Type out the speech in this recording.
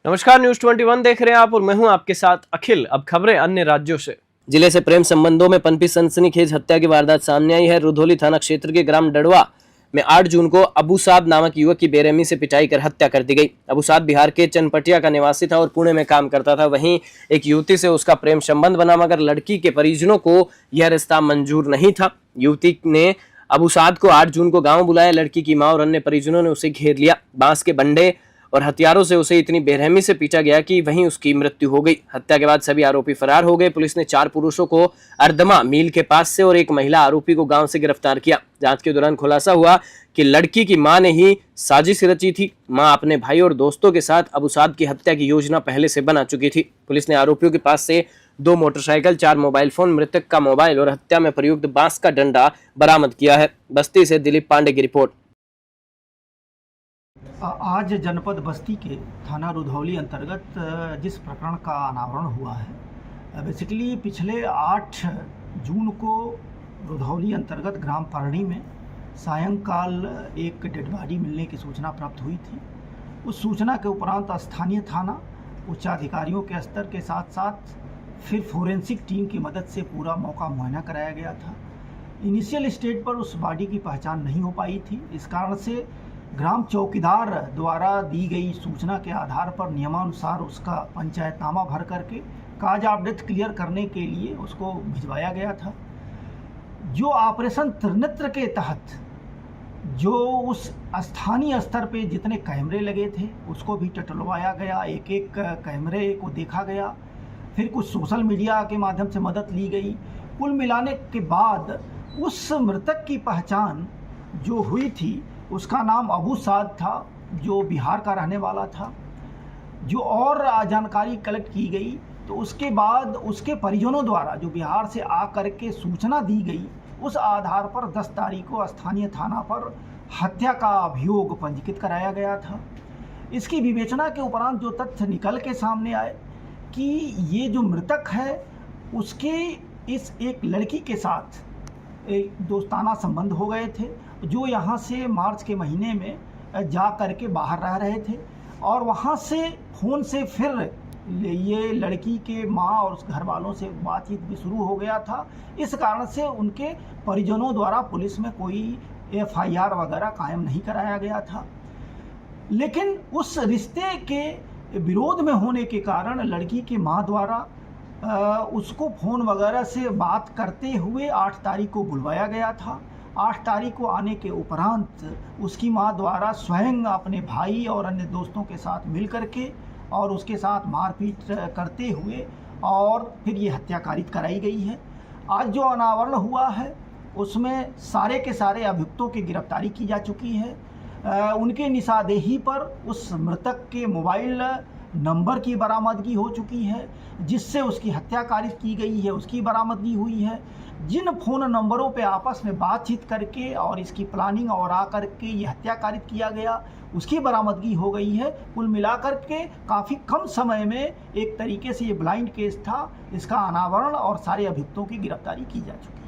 नमस्कार, न्यूज 21 देख रहे हैं आप और मैं हूं आपके साथ अखिल। अब खबरें अन्य राज्यों से। जिले से प्रेम संबंधों में पनपी सनसनीखेज हत्या की वारदात सामने आई है। रुधौली थाना क्षेत्र के ग्राम डड़वा में 8 जून को अबू साद नामक युवक की बेरहमी से पिटाई कर हत्या कर दी गई। अबू साद बिहार के चनपटिया का निवासी था और पुणे में काम करता था। वहीं एक युवती से उसका प्रेम संबंध बना, मगर लड़की के परिजनों को यह रिश्ता मंजूर नहीं था। युवती ने अबू साद को 8 जून को गांव बुलाया। लड़की की मां और अन्य परिजनों ने उसे घेर लिया। बांस के बंडे और हथियारों से उसे इतनी बेरहमी से पीटा गया कि वहीं उसकी मृत्यु हो गई। हत्या के बाद सभी आरोपी फरार हो गए। पुलिस ने 4 पुरुषों को अर्दमा मील के पास से और एक महिला आरोपी को गांव से गिरफ्तार किया। जांच के दौरान खुलासा हुआ कि लड़की की मां ने ही साजिश रची थी। मां अपने भाई और दोस्तों के साथ अबू साद की हत्या की योजना पहले से बना चुकी थी। पुलिस ने आरोपियों के पास से 2 मोटरसाइकिल, 4 मोबाइल फोन, मृतक का मोबाइल और हत्या में प्रयुक्त बांस का डंडा बरामद किया है। बस्ती से दिलीप पांडे की रिपोर्ट। आज जनपद बस्ती के थाना रुधौली अंतर्गत जिस प्रकरण का अनावरण हुआ है, बेसिकली पिछले 8 जून को रुधौली अंतर्गत ग्राम परणी में सायंकाल एक डेड बॉडी मिलने की सूचना प्राप्त हुई थी। उस सूचना के उपरांत स्थानीय थाना, उच्चाधिकारियों के स्तर के साथ साथ फिर फोरेंसिक टीम की मदद से पूरा मौका मुआयना कराया गया था। इनिशियल स्टेज पर उस बॉडी की पहचान नहीं हो पाई थी। इस कारण से ग्राम चौकीदार द्वारा दी गई सूचना के आधार पर नियमानुसार उसका पंचायतनामा भर करके काज ऑफ डेथ क्लियर करने के लिए उसको भिजवाया गया था। जो ऑपरेशन त्रिनेत्र के तहत जो उस स्थानीय स्तर पे जितने कैमरे लगे थे उसको भी टटलवाया गया, एक एक कैमरे को देखा गया, फिर कुछ सोशल मीडिया के माध्यम से मदद ली गई। कुल मिलाने के बाद उस मृतक की पहचान जो हुई थी, उसका नाम अबू साद था, जो बिहार का रहने वाला था। जो और जानकारी कलेक्ट की गई तो उसके बाद उसके परिजनों द्वारा जो बिहार से आकर के सूचना दी गई, उस आधार पर 10 तारीख को स्थानीय थाना पर हत्या का अभियोग पंजीकृत कराया गया था। इसकी विवेचना के उपरांत जो तथ्य निकल के सामने आए कि ये जो मृतक है उसके इस एक लड़की के साथ एक दोस्ताना संबंध हो गए थे, जो यहाँ से मार्च के महीने में जा कर के बाहर रह रहे थे और वहाँ से फ़ोन से फिर ये लड़की के माँ और उस घर वालों से बातचीत भी शुरू हो गया था। इस कारण से उनके परिजनों द्वारा पुलिस में कोई FIR वगैरह कायम नहीं कराया गया था। लेकिन उस रिश्ते के विरोध में होने के कारण लड़की की माँ द्वारा उसको फ़ोन वगैरह से बात करते हुए 8 तारीख को बुलवाया गया था। 8 तारीख को आने के उपरांत उसकी मां द्वारा स्वयं अपने भाई और अन्य दोस्तों के साथ मिल करके और उसके साथ मारपीट करते हुए और फिर ये हत्या कारित कराई गई है। आज जो अनावरण हुआ है उसमें सारे के सारे अभियुक्तों की गिरफ्तारी की जा चुकी है। उनके निशानदेही पर उस मृतक के मोबाइल नंबर की बरामदगी हो चुकी है, जिससे उसकी हत्या कारित की गई है, उसकी बरामदगी हुई है। जिन फ़ोन नंबरों पे आपस में बातचीत करके और इसकी प्लानिंग और आकर के ये हत्या कारित किया गया, उसकी बरामदगी हो गई है। कुल मिलाकर के काफ़ी कम समय में एक तरीके से ये ब्लाइंड केस था, इसका अनावरण और सारे अभियुक्तों की गिरफ्तारी की जा चुकी है।